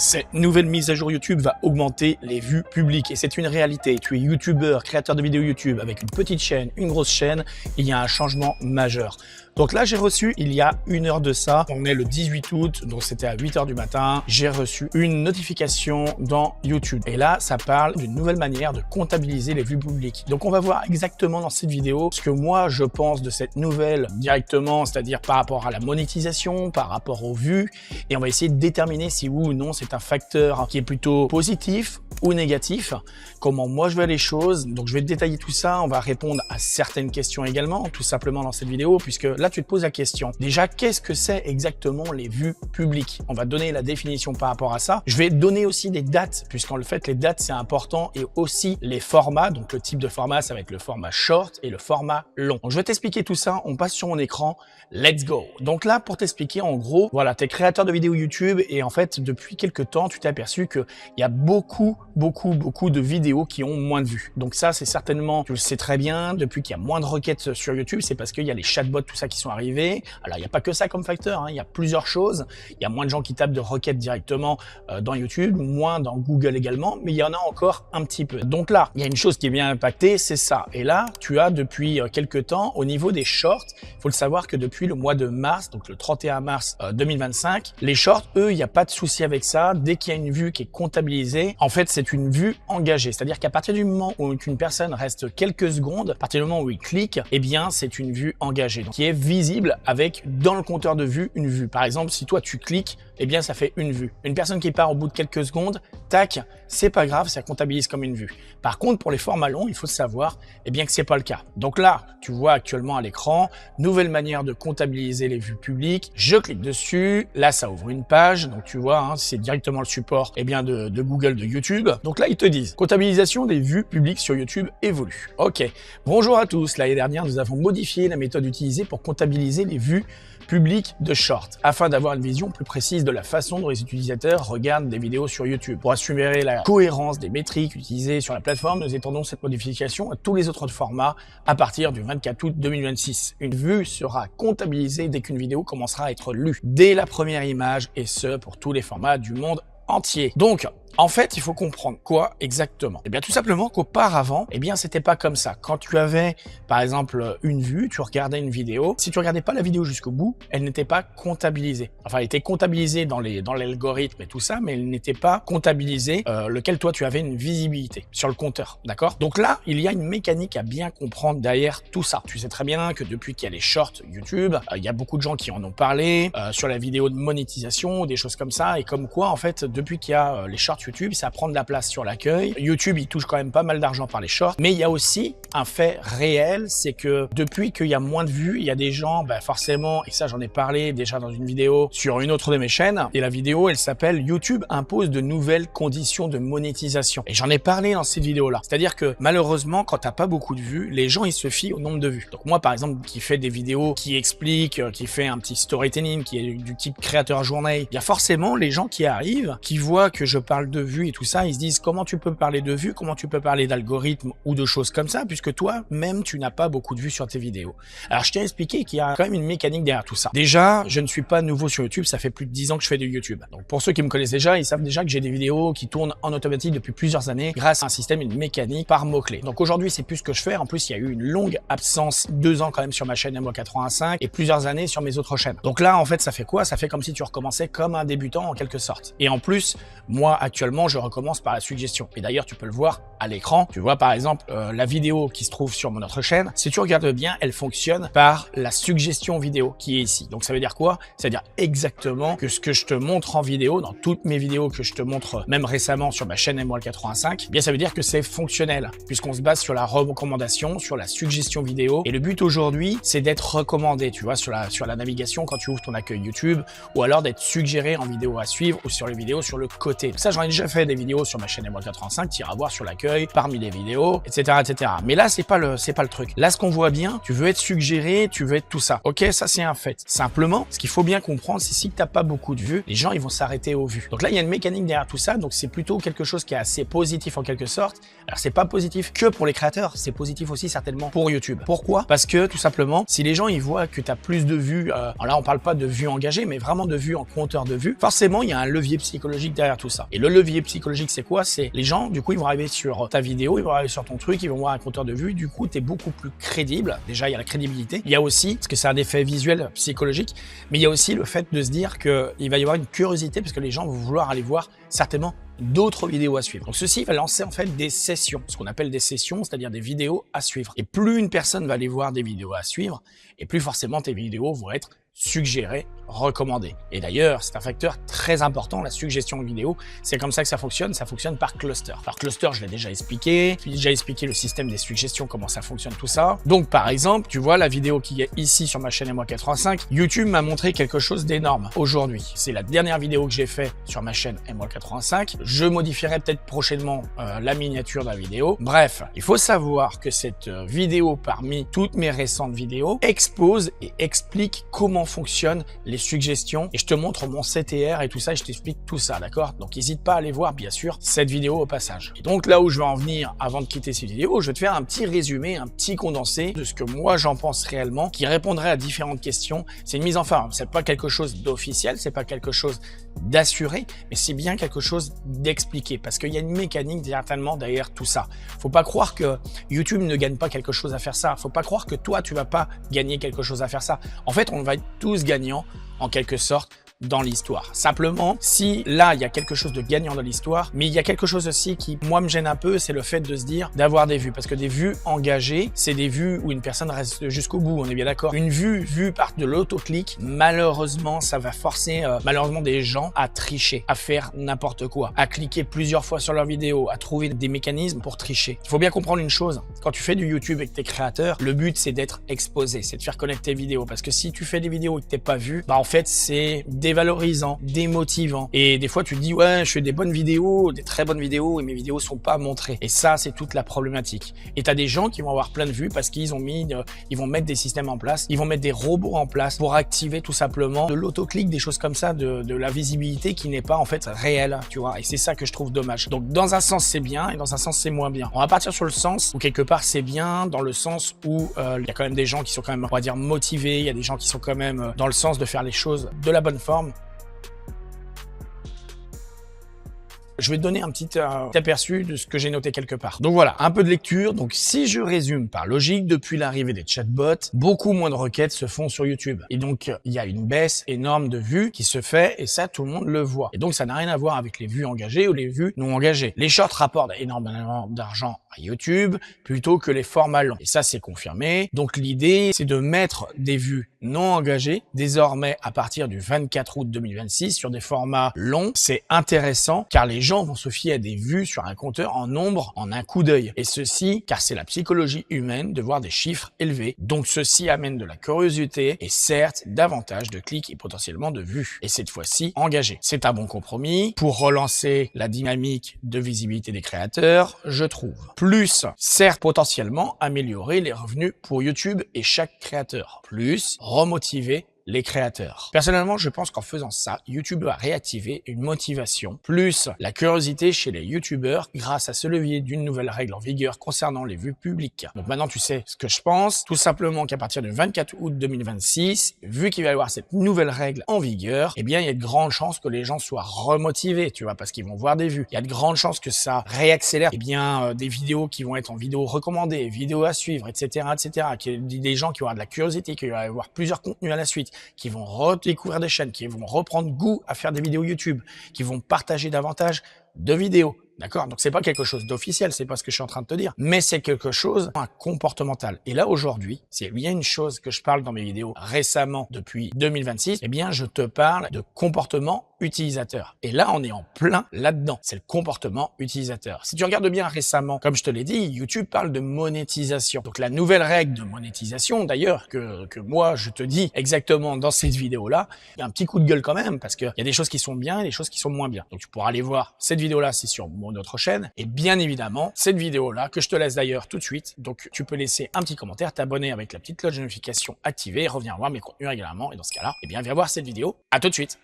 Cette nouvelle mise à jour YouTube va augmenter les vues publiques et c'est une réalité. Tu es youtubeur, créateur de vidéos YouTube avec une petite chaîne, une grosse chaîne, il y a un changement majeur. Donc là, j'ai reçu, il y a 1 heure de ça, on est le 18 août, donc c'était à 8 h du matin, j'ai reçu une notification dans YouTube. Et là, ça parle d'une nouvelle manière de comptabiliser les vues publiques. Donc on va voir exactement dans cette vidéo ce que moi, je pense de cette nouvelle directement, c'est-à-dire par rapport à la monétisation, par rapport aux vues, et on va essayer de déterminer si oui ou non c'est un facteur qui est plutôt positif ou négatif, comment moi je vois les choses. Donc je vais détailler tout ça, on va répondre à certaines questions également, tout simplement dans cette vidéo, puisque là tu te poses la question. Déjà, qu'est-ce que c'est exactement les vues publiques? On va donner la définition par rapport à ça. Je vais donner aussi des dates, puisqu'en le fait les dates c'est important, et aussi les formats. Donc le type de format, ça va être le format short et le format long. Donc je vais t'expliquer tout ça, on passe sur mon écran, let's go. Donc là, pour t'expliquer, en gros, voilà, tu es créateur de vidéos YouTube et en fait depuis quelques temps tu t'es aperçu qu'il y a beaucoup de vidéos qui ont moins de vues. Donc ça, c'est certainement, tu le sais très bien, depuis qu'il y a moins de requêtes sur YouTube, c'est parce qu'il y a les chatbots, tout ça qui sont arrivés. Alors il n'y a pas que ça comme facteur, hein, il y a plusieurs choses. Il y a moins de gens qui tapent de requêtes directement dans YouTube, moins dans Google également, mais il y en a encore un petit peu. Donc là, il y a une chose qui est bien impactée, c'est ça. Et là, tu as depuis quelques temps, au niveau des shorts, il faut le savoir que depuis le mois de mars, donc le 31 mars 2025, les shorts, eux, il n'y a pas de souci avec ça. Dès qu'il y a une vue qui est comptabilisée, en fait, c'est une vue engagée. C'est-à-dire qu'à partir du moment où une personne reste quelques secondes, à partir du moment où il clique, eh bien, c'est une vue engagée, donc qui est visible avec, dans le compteur de vues, une vue. Par exemple, si toi, tu cliques, eh bien, ça fait une vue. Une personne qui part au bout de quelques secondes, tac, c'est pas grave, ça comptabilise comme une vue. Par contre, pour les formats longs, il faut savoir, eh bien, que c'est pas le cas. Donc là, tu vois actuellement à l'écran, nouvelle manière de comptabiliser les vues publiques. Je clique dessus, là, ça ouvre une page. Donc tu vois, hein, c'est directement le support, eh bien, de Google, de YouTube. Donc là, ils te disent, comptabilisation des vues publiques sur YouTube évolue. Ok, bonjour à tous. L'année dernière, nous avons modifié la méthode utilisée pour comptabiliser les vues public de short, afin d'avoir une vision plus précise de la façon dont les utilisateurs regardent des vidéos sur YouTube. Pour assurer la cohérence des métriques utilisées sur la plateforme, nous étendons cette modification à tous les autres formats à partir du 24 août 2026. Une vue sera comptabilisée dès qu'une vidéo commencera à être lue, dès la première image, et ce pour tous les formats du monde entier. Donc, en fait, il faut comprendre quoi exactement? Eh bien, tout simplement qu'auparavant, eh bien, c'était pas comme ça. Quand tu avais, par exemple, une vue, tu regardais une vidéo. Si tu regardais pas la vidéo jusqu'au bout, elle n'était pas comptabilisée. Enfin, elle était comptabilisée dans l'algorithme et tout ça, mais elle n'était pas comptabilisée, lequel toi, tu avais une visibilité sur le compteur. D'accord? Donc là, il y a une mécanique à bien comprendre derrière tout ça. Tu sais très bien que depuis qu'il y a les shorts YouTube, il y a beaucoup de gens qui en ont parlé, sur la vidéo de monétisation, des choses comme ça, et comme quoi, en fait, depuis qu'il y a les shorts YouTube, ça prend de la place sur l'accueil. YouTube, il touche quand même pas mal d'argent par les shorts, mais il y a aussi un fait réel, c'est que depuis qu'il y a moins de vues, il y a des gens, forcément, et ça j'en ai parlé déjà dans une vidéo sur une autre de mes chaînes, et la vidéo elle s'appelle YouTube impose de nouvelles conditions de monétisation. Et j'en ai parlé dans cette vidéo là. C'est-à-dire que malheureusement, quand t'as pas beaucoup de vues, les gens ils se fient au nombre de vues. Donc moi par exemple, qui fait des vidéos qui expliquent, qui fait un petit storytelling, qui est du type créateur journée, il y a forcément les gens qui arrivent, qui voient que je parle de vues et tout ça, ils se disent comment tu peux parler de vues, comment tu peux parler d'algorithmes ou de choses comme ça, puisque toi-même tu n'as pas beaucoup de vues sur tes vidéos. Alors je tiens à expliquer qu'il y a quand même une mécanique derrière tout ça. Déjà, je ne suis pas nouveau sur YouTube, ça fait plus de 10 ans que je fais du YouTube. Donc pour ceux qui me connaissent déjà, ils savent déjà que j'ai des vidéos qui tournent en automatique depuis plusieurs années grâce à un système, une mécanique par mots-clés. Donc aujourd'hui, c'est plus ce que je fais. En plus, il y a eu une longue absence, 2 ans quand même sur ma chaîne MO85 et plusieurs années sur mes autres chaînes. Donc là, en fait, ça fait quoi? Ça fait comme si tu recommençais comme un débutant en quelque sorte. Et en plus, moi actuellement, je recommence par la suggestion. Et d'ailleurs, tu peux le voir à l'écran. Tu vois par exemple la vidéo qui se trouve sur mon autre chaîne. Si tu regardes bien, elle fonctionne par la suggestion vidéo qui est ici. Donc ça veut dire quoi? Ça veut dire exactement que ce que je te montre en vidéo, dans toutes mes vidéos que je te montre même récemment sur ma chaîne MO85, bien ça veut dire que c'est fonctionnel, puisqu'on se base sur la recommandation, sur la suggestion vidéo. Et le but aujourd'hui, c'est d'être recommandé, tu vois, sur la navigation quand tu ouvres ton accueil YouTube, ou alors d'être suggéré en vidéo à suivre ou sur les vidéos sur le côté. Ça, j'en ai déjà fait des vidéos sur ma chaîne Emerald85, tu iras voir sur l'accueil, parmi les vidéos, etc., etc. Mais là, c'est pas le truc. Là, ce qu'on voit bien, tu veux être suggéré, tu veux être tout ça. Ok, ça c'est un fait. Simplement, ce qu'il faut bien comprendre, c'est si t'as pas beaucoup de vues, les gens ils vont s'arrêter aux vues. Donc là, il y a une mécanique derrière tout ça, donc c'est plutôt quelque chose qui est assez positif en quelque sorte. Alors c'est pas positif que pour les créateurs, c'est positif aussi certainement pour YouTube. Pourquoi? Parce que tout simplement, si les gens ils voient que tu as plus de vues, alors là on parle pas de vues engagées, mais vraiment de vues en compteur de vues, forcément il y a un levier psychologique derrière tout ça. Et le levier psychologique c'est quoi? C'est les gens, du coup ils vont arriver sur ta vidéo, ils vont arriver sur ton truc, ils vont voir un compteur de vues, du coup tu es beaucoup plus crédible. Déjà il y a la crédibilité, il y a aussi, parce que c'est un effet visuel psychologique, mais il y a aussi le fait de se dire qu'il va y avoir une curiosité parce que les gens vont vouloir aller voir certainement d'autres vidéos à suivre. Donc ceci va lancer en fait des sessions, ce qu'on appelle des sessions, c'est-à-dire des vidéos à suivre. Et plus une personne va aller voir des vidéos à suivre, et plus forcément tes vidéos vont être suggérées, recommandées. Et d'ailleurs, c'est un facteur très important, la suggestion de vidéos. C'est comme ça que ça fonctionne par cluster. Par cluster, je l'ai déjà expliqué. J'ai déjà expliqué le système des suggestions, comment ça fonctionne tout ça. Donc par exemple, tu vois la vidéo qui est ici sur ma chaîne Emerald85, YouTube m'a montré quelque chose d'énorme aujourd'hui. C'est la dernière vidéo que j'ai fait sur ma chaîne Emerald85. Je modifierai peut-être prochainement la miniature de la vidéo. Bref, il faut savoir que cette vidéo, parmi toutes mes récentes vidéos, expose et explique comment fonctionnent les suggestions et je te montre mon CTR et tout ça et je t'explique tout ça, d'accord? Donc n'hésite pas à aller voir bien sûr cette vidéo au passage. Et donc là où je vais en venir avant de quitter cette vidéo, je vais te faire un petit résumé, un petit condensé de ce que moi j'en pense réellement, qui répondrait à différentes questions. C'est une mise en forme, c'est pas quelque chose d'officiel, c'est pas quelque chose d'assuré, mais c'est bien quelque chose d'expliqué parce qu'il y a une mécanique certainement derrière tout ça. Faut pas croire que YouTube ne gagne pas quelque chose à faire ça. Faut pas croire que toi tu vas pas gagner quelque chose à faire ça. En fait, on va être tous gagnants en quelque sorte dans l'histoire. Simplement, si là, il y a quelque chose de gagnant dans l'histoire, mais il y a quelque chose aussi qui, moi, me gêne un peu, c'est le fait de se dire d'avoir des vues. Parce que des vues engagées, c'est des vues où une personne reste jusqu'au bout, on est bien d'accord. Une vue par de l'autoclic, malheureusement, ça va forcer malheureusement des gens à tricher, à faire n'importe quoi, à cliquer plusieurs fois sur leur vidéo, à trouver des mécanismes pour tricher. Il faut bien comprendre une chose, quand tu fais du YouTube avec tes créateurs, le but, c'est d'être exposé, c'est de faire connaître tes vidéos. Parce que si tu fais des vidéos et que t'es pas vu, bah en fait, c'est dévalorisant, démotivant. Et des fois, tu te dis, ouais, je fais des bonnes vidéos, des très bonnes vidéos, et mes vidéos sont pas montrées. Et ça, c'est toute la problématique. Et t'as des gens qui vont avoir plein de vues parce qu'ils ont mis, ils vont mettre des systèmes en place, ils vont mettre des robots en place pour activer tout simplement de l'autoclic, des choses comme ça, de la visibilité qui n'est pas en fait réelle, tu vois. Et c'est ça que je trouve dommage. Donc, dans un sens, c'est bien, et dans un sens, c'est moins bien. On va partir sur le sens où quelque part, c'est bien, dans le sens où il y a quand même des gens qui sont quand même, on va dire, motivés, il y a des gens qui sont quand même dans le sens de faire les choses de la bonne forme. Je vais te donner un petit aperçu de ce que j'ai noté quelque part. Donc voilà, un peu de lecture. Donc si je résume par logique, depuis l'arrivée des chatbots, beaucoup moins de requêtes se font sur YouTube. Et donc il y a une baisse énorme de vues qui se fait et ça tout le monde le voit. Et donc ça n'a rien à voir avec les vues engagées ou les vues non engagées. Les shorts rapportent énormément d'argent à YouTube plutôt que les formats longs. Et ça c'est confirmé. Donc l'idée c'est de mettre des vues non engagées désormais à partir du 24 août 2026 sur des formats longs. C'est intéressant car les gens vont se fier à des vues sur un compteur en nombre en un coup d'œil. Et ceci, car c'est la psychologie humaine de voir des chiffres élevés. Donc ceci amène de la curiosité et certes davantage de clics et potentiellement de vues. Et cette fois-ci, engagés. C'est un bon compromis pour relancer la dynamique de visibilité des créateurs, je trouve. Plus, certes potentiellement améliorer les revenus pour YouTube et chaque créateur. Plus, remotiver les créateurs. Personnellement, je pense qu'en faisant ça, YouTube va réactiver une motivation, plus la curiosité chez les YouTubeurs grâce à ce levier d'une nouvelle règle en vigueur concernant les vues publiques. Donc maintenant, tu sais ce que je pense. Tout simplement qu'à partir du 24 août 2026, vu qu'il va y avoir cette nouvelle règle en vigueur, eh bien, il y a de grandes chances que les gens soient remotivés, tu vois, parce qu'ils vont voir des vues. Il y a de grandes chances que ça réaccélère, eh bien, des vidéos qui vont être en vidéo recommandée, vidéos à suivre, etc., etc., qu'il y ait des gens qui vont avoir de la curiosité, qu'il va y avoir plusieurs contenus à la suite, qui vont redécouvrir des chaînes, qui vont reprendre goût à faire des vidéos YouTube, qui vont partager davantage de vidéos. D'accord? Donc c'est pas quelque chose d'officiel, c'est pas ce que je suis en train de te dire, mais c'est quelque chose comportemental. Et là aujourd'hui, s'il y a une chose que je parle dans mes vidéos récemment depuis 2026, eh bien je te parle de comportement utilisateur. Et là, on est en plein là-dedans. C'est le comportement utilisateur. Si tu regardes bien récemment, comme je te l'ai dit, YouTube parle de monétisation. Donc la nouvelle règle de monétisation, d'ailleurs, que moi je te dis exactement dans cette vidéo-là, il y a un petit coup de gueule quand même, parce qu'il y a des choses qui sont bien et des choses qui sont moins bien. Donc tu pourras aller voir cette vidéo-là, c'est sur mon autre chaîne. Et bien évidemment, cette vidéo-là, que je te laisse d'ailleurs tout de suite. Donc tu peux laisser un petit commentaire, t'abonner avec la petite cloche de notification activée, revenir voir mes contenus régulièrement. Et dans ce cas-là, eh bien, viens voir cette vidéo. À tout de suite.